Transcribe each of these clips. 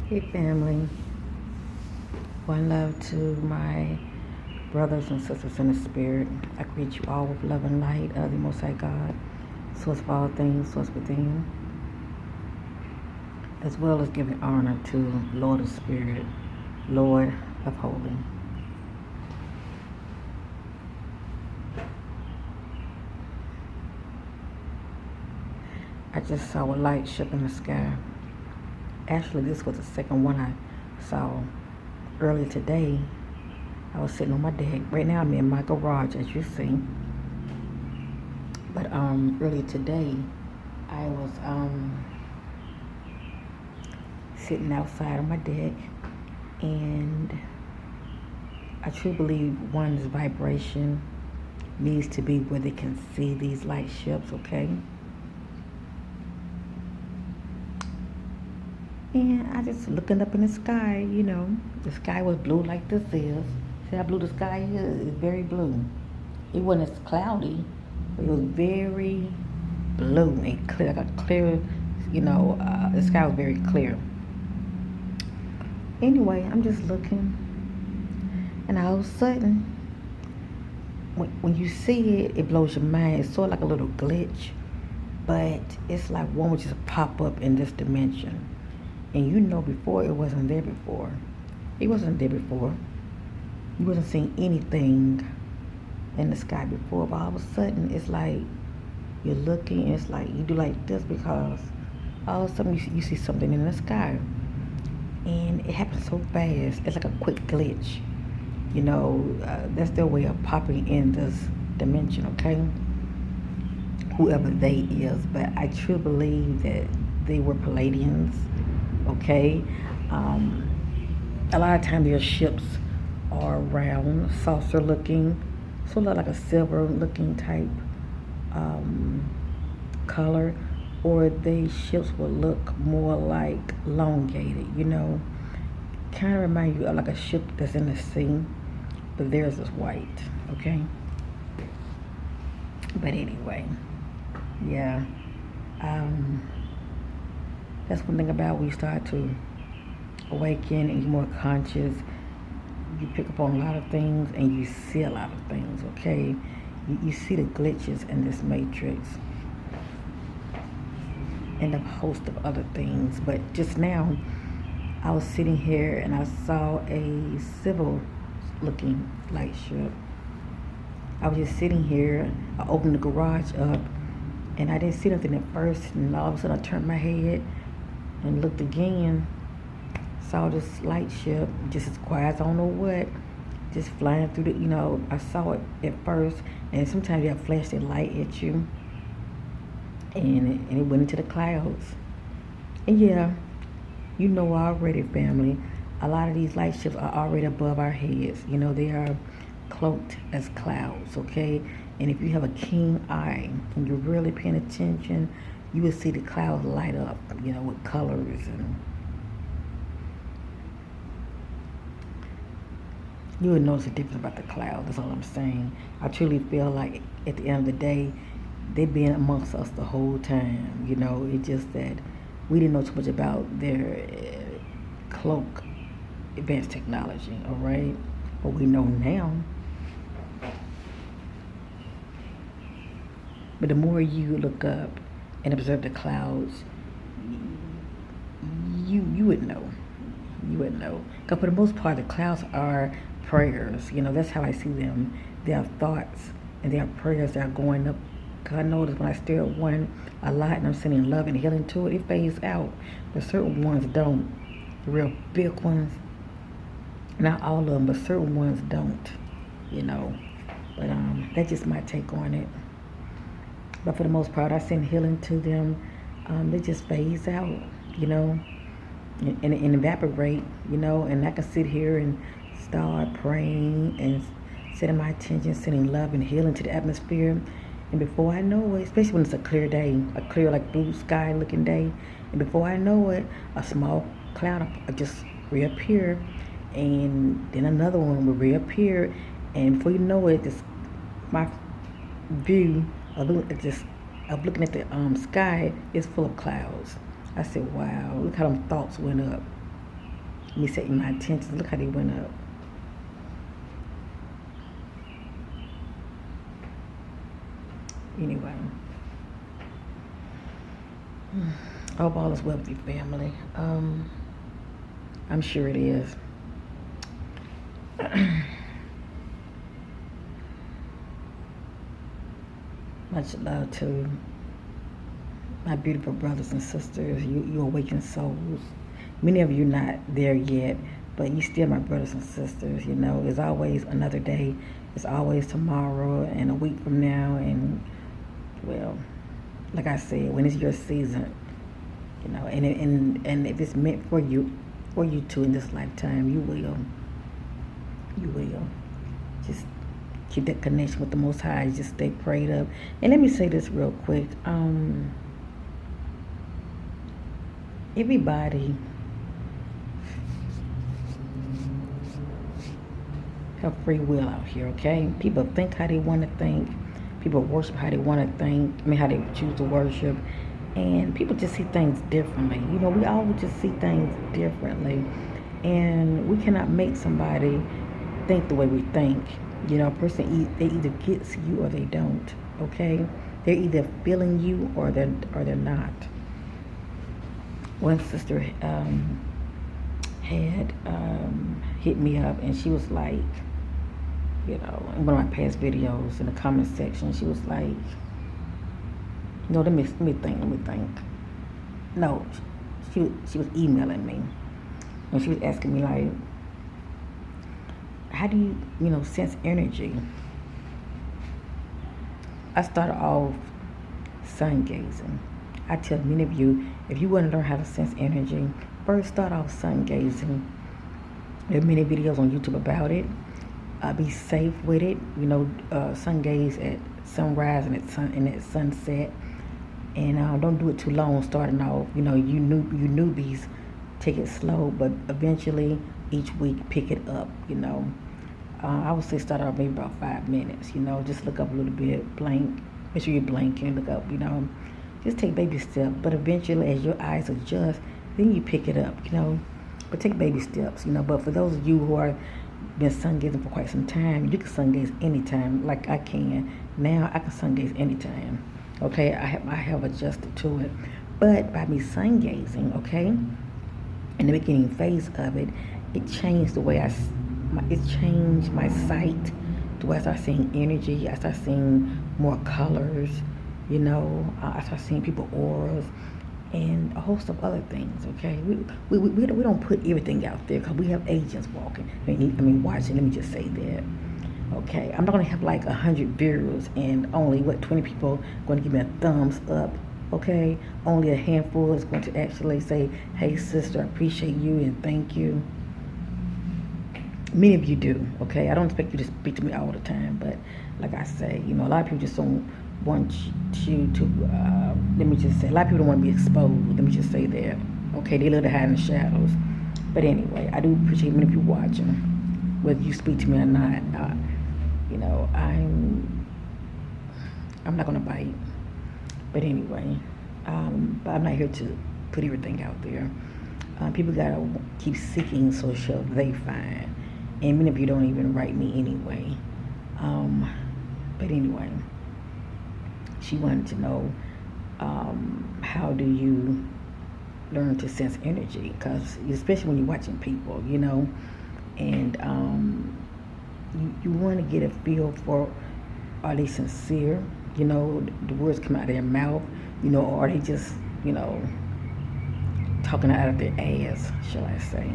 Hey family, one love to my brothers and sisters in the spirit. I greet you all with love and light of the Most High God, source of all things, source within, as well as giving honor to Lord of Spirit, Lord of Holy. I just saw a light ship in the sky. Actually, this was the second one I saw earlier today. I was sitting on my deck. Right now I'm in my garage, as you see. But earlier today I was sitting outside on my deck, and I truly believe one's vibration needs to be where they can see these light ships, okay? And I just looking up in the sky, the sky was blue like this is. See how blue the sky is? It's very blue. It wasn't as cloudy, but it was very blue and clear, like a clear, the sky was very clear. Anyway, I'm just looking, and all of a sudden, when you see it, it blows your mind. It's sort of like a little glitch, but it's like one would just pop up in this dimension. And before it wasn't there before. It wasn't there before. You wasn't seeing anything in the sky before, but all of a sudden it's like you're looking, it's like you do like this because all of a sudden you see something in the sky. And it happens so fast. It's like a quick glitch. That's their way of popping in this dimension, okay? Whoever they is, but I truly believe that they were Palladians, okay? A lot of times their ships are round, saucer looking, sort of like a silver looking type color, or they ships will look more like elongated, kind of remind you of like a ship that's in the sea, but theirs is white, okay? But anyway, yeah, that's one thing about when you start to awaken and you're more conscious. You pick up on a lot of things and you see a lot of things, okay? You see the glitches in this matrix and a host of other things. But just now, I was sitting here and I saw a civil looking light ship. I was just sitting here. I opened the garage up and I didn't see nothing at first, and all of a sudden I turned my head and looked again, saw this light ship just as quiet as I don't know what, just flying through I saw it at first, and sometimes they have flashed their light at you, and it went into the clouds. And yeah, already, family, a lot of these light ships are already above our heads. They are cloaked as clouds, okay? And if you have a keen eye and you're really paying attention, you will see the clouds light up, with colors, and you would notice the difference about the clouds. That's all I'm saying. I truly feel like at the end of the day, they've been amongst us the whole time. It's just that we didn't know too much about their cloak advanced technology, all right? But we know now. But the more you look up and observe the clouds, you would know. You would know. Because for the most part, the clouds are prayers. That's how I see them. They are thoughts and they are prayers that are going up. Because I notice when I stare at one a lot and I'm sending love and healing to it, it fades out. But certain ones don't. The real big ones, not all of them, but certain ones don't. But that's just my take on it. But for the most part, I send healing to them. They just phase out, and evaporate, and I can sit here and start praying and setting my attention, sending love and healing to the atmosphere. And before I know it, especially when it's a clear day, a clear like blue sky looking day, and before I know it, a small cloud will just reappear, and then another one will reappear, and before you know it, my view of looking at the sky is full of clouds. I said, wow, look how them thoughts went up. me setting my intentions. Look how they went up. Anyway, I hope all is well with your family. I'm sure it is. Much love to my beautiful brothers and sisters, you awakened souls. Many of you not there yet, but you still my brothers and sisters. You know, there's always another day. It's always tomorrow and a week from now. And well, like I said, when it's your season, you know, and if it's meant for you to in this lifetime, you will. Just keep that connection with the Most High. Just stay prayed up. And let me say this real quick. Everybody have free will out here, okay? People think how they want to think. People worship how they want to think. I mean, how they choose to worship. And people just see things differently. You know, we all just see things differently. And we cannot make somebody think the way we think. You know, a person, they either gets you or they don't, okay? They're either feeling you or they're not. One sister had hit me up, and she was like, you know, in one of my past videos in the comment section, she was like, no, let me think. No, she was emailing me, and she was asking me like, how do you sense energy? I started off sun gazing. I tell many of you, if you want to learn how to sense energy, first start off sun gazing. There are many videos on YouTube about it. Be safe with it. You know, sun gaze at sunrise and at sunset. And don't do it too long starting off. You know, you newbies, take it slow, but eventually each week pick it up, you know. I would say start off maybe about 5 minutes, you know, just look up a little bit, blink, make sure you blink and look up, you know. Just take baby steps, but eventually as your eyes adjust, then you pick it up, you know. But take baby steps, you know. But for those of you who are been sun gazing for quite some time, you can sun gaze anytime, like I can. Now I can sun gaze anytime. Okay, I have adjusted to it. But by me sun gazing, okay, in the beginning phase of it, it changed the way it changed my sight to where I start seeing energy. I start seeing more colors, you know. I start seeing people auras and a host of other things. Okay, we don't put everything out there because we have agents walking. I mean watching. Let me just say that. Okay, I'm not gonna have like 100 viewers and only 20 people going to give me a thumbs up. Okay, only a handful is going to actually say, "Hey, sister, I appreciate you and thank you." Many of you do. Okay, I don't expect you to speak to me all the time, but like I say, you know, a lot of people just don't want you to. Let me just say, a lot of people don't want to be exposed. Let me just say that. Okay, they love to hide in the shadows. But anyway, I do appreciate many people watching, whether you speak to me or not. You know, I'm not gonna bite. But anyway, but I'm not here to put everything out there. People gotta keep seeking, so shall they find. And many of you don't even write me anyway. But anyway, she wanted to know, how do you learn to sense energy? Because especially when you're watching people, you know, and you want to get a feel for, are they sincere? You know, the words come out of their mouth, you know, or are they just, you know, talking out of their ass, shall I say?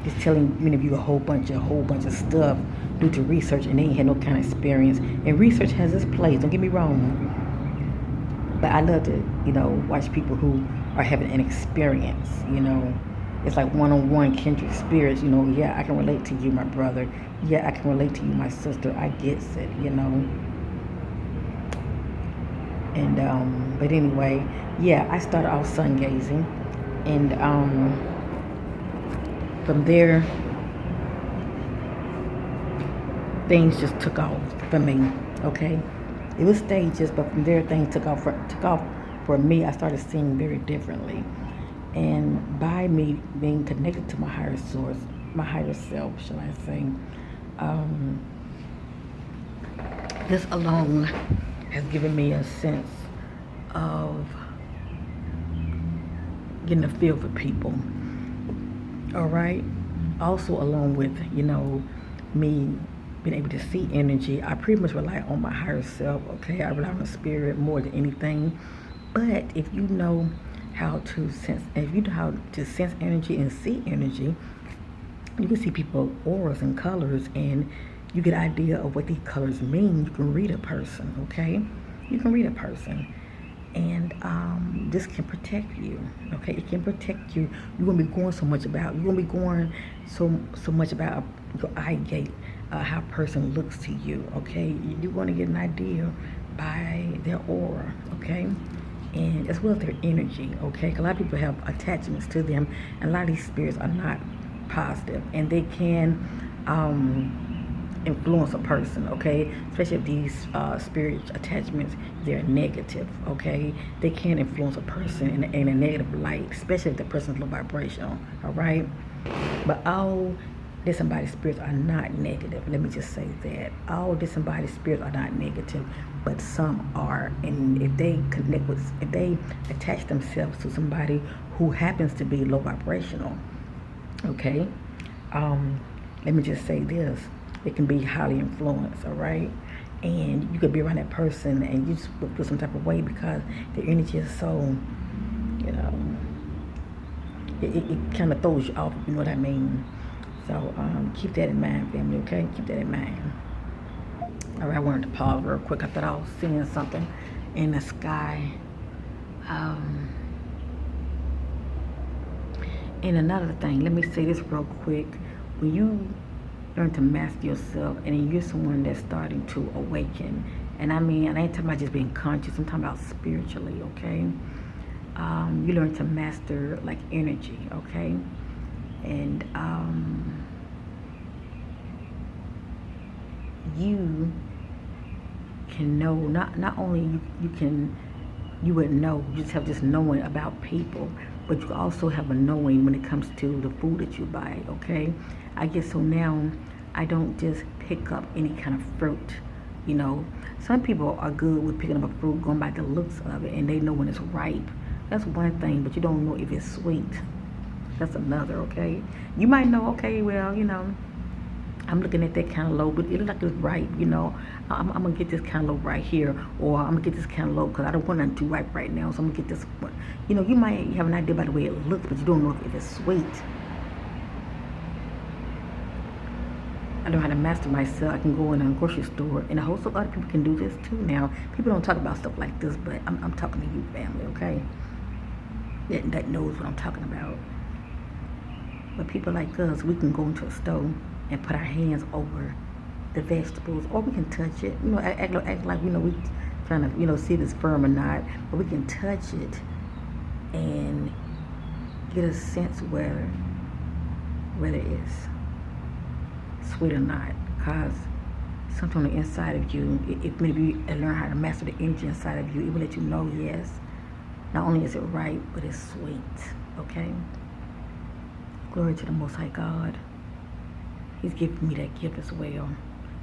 Just telling many of you a whole bunch of stuff due to research, and they ain't had no kind of experience. And research has its place, don't get me wrong. But I love to, you know, watch people who are having an experience, you know. It's like one-on-one kindred spirits, you know. Yeah, I can relate to you, my brother. Yeah, I can relate to you, my sister. I get it, you know. And but anyway, yeah, I started off sun gazing, and from there things just took off for me. Okay, it was stages, but from there things took off for me. I started seeing very differently, And by me being connected to my higher source, my higher self, shall I say, um, this alone has given me a sense of getting a feel for people. All right. Also, along with, me being able to see energy, I pretty much rely on my higher self. Okay. I rely on the spirit more than anything. But if you know how to sense, if you know how to sense energy and see energy, you can see people auras and colors, and you get an idea of what these colors mean. You can read a person. Okay. You can read a person, and this can protect you. Okay, it can protect you. You're gonna be going so much about. You're gonna be going so much about your eye gate, how a person looks to you. Okay, you're gonna get an idea by their aura. Okay, and as well as their energy. Okay, 'cause a lot of people have attachments to them, and a lot of these spirits are not positive, and they can. Influence a person, okay? Especially if these spirit attachments, they're negative, okay? They can influence a person in a negative light, especially if the person's low vibrational, all right? But all disembodied spirits are not negative. Let me just say that. All disembodied spirits are not negative, but some are. And if they if they attach themselves to somebody who happens to be low vibrational, okay? Let me just say this. It can be highly influenced, all right? And you could be around that person and you just feel some type of way because the energy is so, you know, it kind of throws you off, you know what I mean? So keep that in mind, family, okay? Keep that in mind. All right, I wanted to pause real quick. I thought I was seeing something in the sky. And another thing, let me say this real quick. When you learn to master yourself and you're someone that's starting to awaken, and I ain't talking about just being conscious, I'm talking about spiritually, okay? You learn to master like energy, okay? And you can know, not only you would know, you just have this knowing about people, but you also have a knowing when it comes to the food that you buy, okay? I guess so now I don't just pick up any kind of fruit, you know. Some people are good with picking up a fruit, going by the looks of it, and they know when it's ripe. That's one thing, but you don't know if it's sweet. That's another, okay? You might know, okay, well, I'm looking at that cantaloupe, but it looks like it's ripe, I'm gonna get this cantaloupe right here, or I'm gonna get this cantaloupe because I don't want nothing too ripe right now, so I'm gonna get this one. You might have an idea by the way it looks, but you don't know if it's sweet. I know how to master myself. I can go in a grocery store, and a host of other people can do this too now. People don't talk about stuff like this, but I'm talking to you, family, okay? That knows what I'm talking about. But people like us, we can go into a store and put our hands over the vegetables, or we can touch it. Act like we trying to see if it's firm or not, but we can touch it and get a sense whether it's sweet or not. Cause something on the inside of you, if maybe you learn how to master the energy inside of you, it will let you know, yes, not only is it right, but it's sweet. Okay. Glory to the Most High God. He's giving me that gift as well.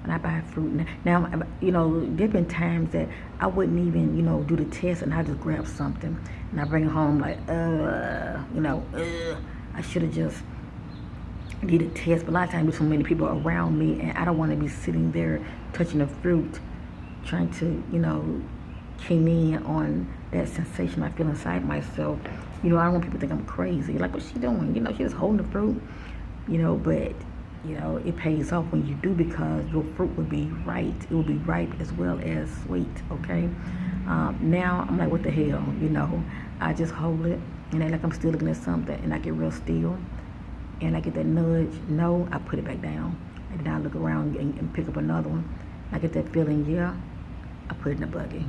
When I buy fruit now, there have been times that I wouldn't even, do the test, and I just grab something and I bring it home like, I should have just did a test. But a lot of times there's so many people around me, and I don't want to be sitting there touching the fruit, trying to, key in on that sensation I feel inside myself. I don't want people to think I'm crazy. Like, what's she doing? She's just holding the fruit, but it pays off when you do, because your fruit will be right. It will be ripe as well as sweet, okay? Now, I'm like, what the hell, I just hold it, and act like I'm still looking at something, and I get real still, and I get that nudge, no, I put it back down. And then I look around and pick up another one. I get that feeling, yeah, I put it in the buggy.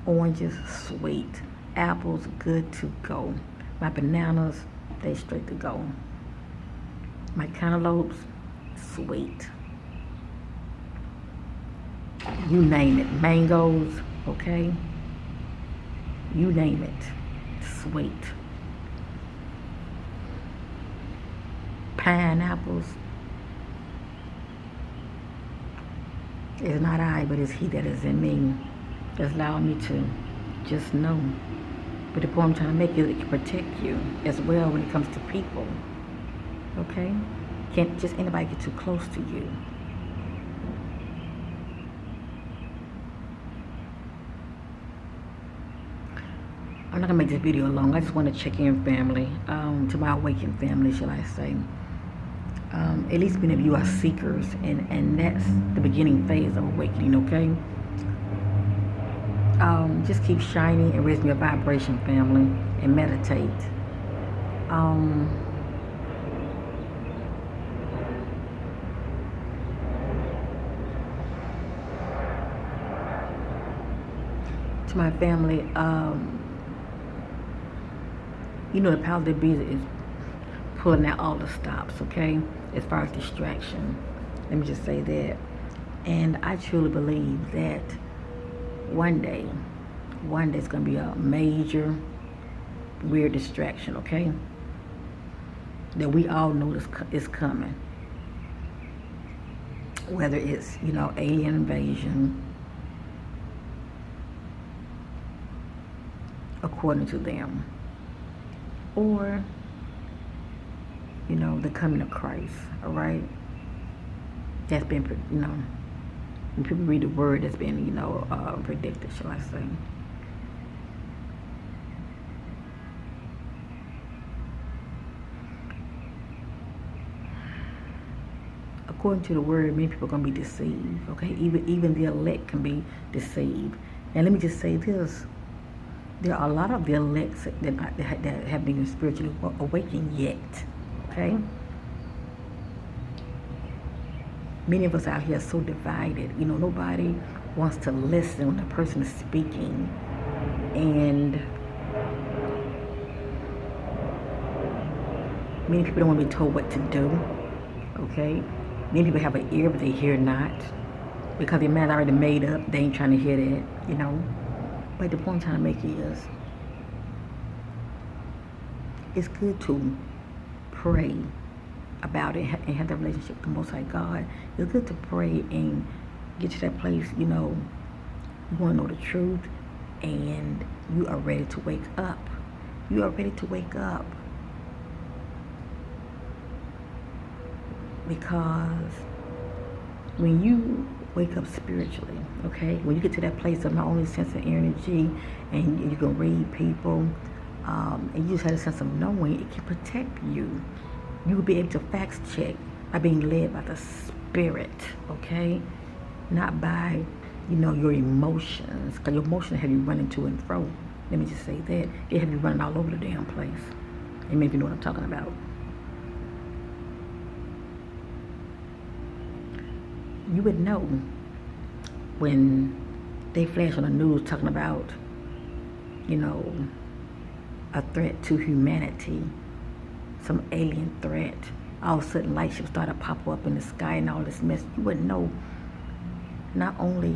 Oranges, sweet. Apples, good to go. My bananas, they straight to go. My cantaloupes, sweet. You name it. Mangoes, okay? You name it. sweet. Pineapples. It's not I, but it's He that is in me. Just allow me to just know. But the point I'm trying to make is it can protect you as well when it comes to people. Okay? Can't just anybody get too close to you. I'm not gonna make this video long. I just want to check in, family, to my Awaken family, shall I say. At least many of you are seekers, and that's the beginning phase of awakening, okay? Just keep shining and raising your vibration, family, and meditate. To my family, the power of the bees is pulling out all the stops, okay? As far as distraction. Let me just say that. And I truly believe that one day it's going to be a major, weird distraction, okay? That we all know is coming. Whether it's, alien invasion, according to them, or the coming of Christ. All right, that's been when people read the word, that's been predicted, shall I say. According to the word, many people are going to be deceived. Okay, even the elect can be deceived. And let me just say this. There are a lot of the elects that have been spiritually awakened yet, okay? Many of us out here are so divided. Nobody wants to listen when the person is speaking. And many people don't want to be told what to do, okay? Many people have an ear, but they hear not. Because their mind already made up, they ain't trying to hear that, But the point I'm trying to make is, it's good to pray about it and have that relationship with the Most High God. It's good to pray and get to that place, you want to know the truth, and you are ready to wake up. You are ready to wake up. Because when you wake up spiritually, okay? When you get to that place of not only sense of energy, and you can read people, and you just have a sense of knowing, it can protect you. You will be able to fact check by being led by the Spirit, okay? Not by, your emotions, because your emotions have you running to and fro. Let me just say that. They have you running all over the damn place. And maybe you know what I'm talking about. You would know when they flash on the news talking about, a threat to humanity, some alien threat. All of a sudden, light ships started to pop up in the sky and all this mess. You would know. Not only,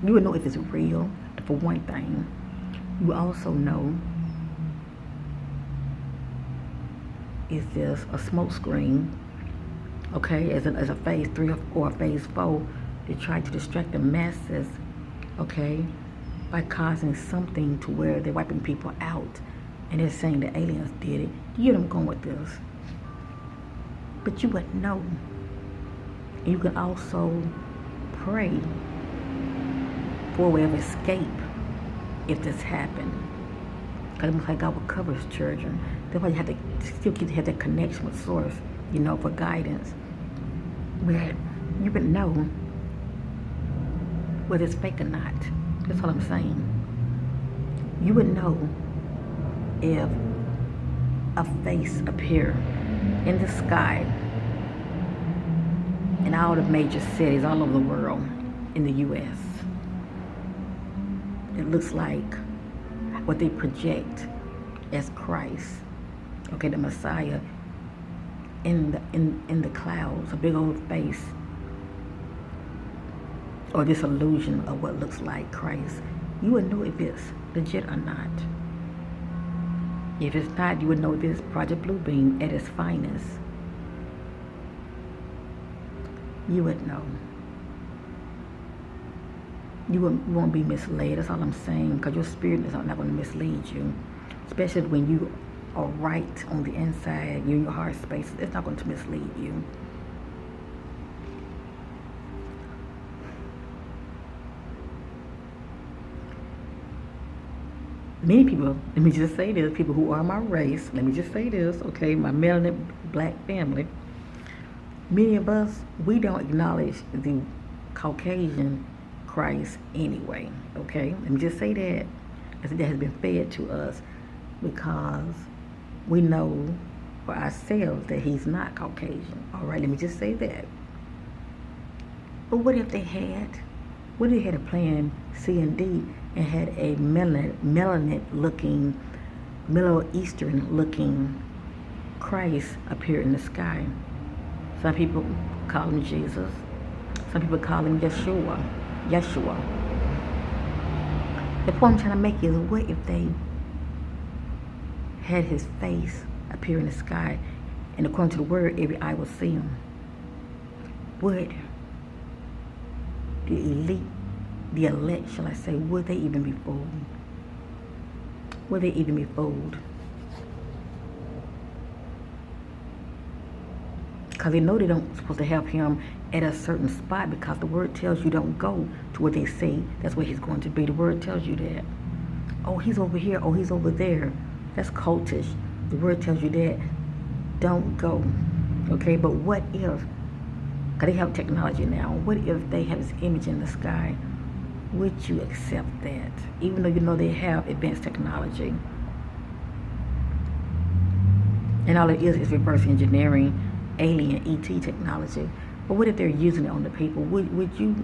you would know if it's real, for one thing. You also know, is this a smoke screen? Okay, as a phase 3 or a phase 4, they try to distract the masses, okay, by causing something to where they're wiping people out, and they're saying the aliens did it. You get them going with this. But you wouldn't know. And you can also pray for a way of escape if this happened. Because it looks like God will cover His children. That's why you have to still get to have that connection with Source, for guidance. Where you would know whether it's fake or not. That's all I'm saying. You would know if a face appear in the sky in all the major cities all over the world in the U.S. It looks like what they project as Christ, okay, the Messiah, in the clouds, a big old face, or this illusion of what looks like Christ. You would know if it's legit or not. If it's not, you would know this Project Bluebeam at its finest. You would know. You won't be misled. That's all I'm saying. Because your spirit is not going to mislead you. Especially when you are right on the inside. You're in your heart space. It's not going to mislead you. Many people, let me just say this, people who are my race, let me just say this, okay, my melanin black family, many of us, we don't acknowledge the Caucasian Christ anyway, okay? Let me just say that, as that has been fed to us because we know for ourselves that he's not Caucasian, all right? Let me just say that. But what if they had? What if they had a plan C and D and had a melanin looking, Middle Eastern looking Christ appear in the sky? Some people call him Jesus. Some people call him Yeshua. The point I'm trying to make is, what if they had his face appear in the sky, and according to the word, every eye will see him? Would the elect, shall I say, would they even be fooled? Would they even be fooled? Because they know they don't supposed to have him at a certain spot, because the word tells you don't go to where they say that's where he's going to be. The word tells you that. Oh, he's over here. Oh, he's over there. That's cultish. The word tells you that. Don't go. Okay, but what if, because they have technology now, what if they have this image in the sky? Would you accept that? Even though you know they have advanced technology. And all it is reverse engineering, alien ET technology. But what if they're using it on the people? Would you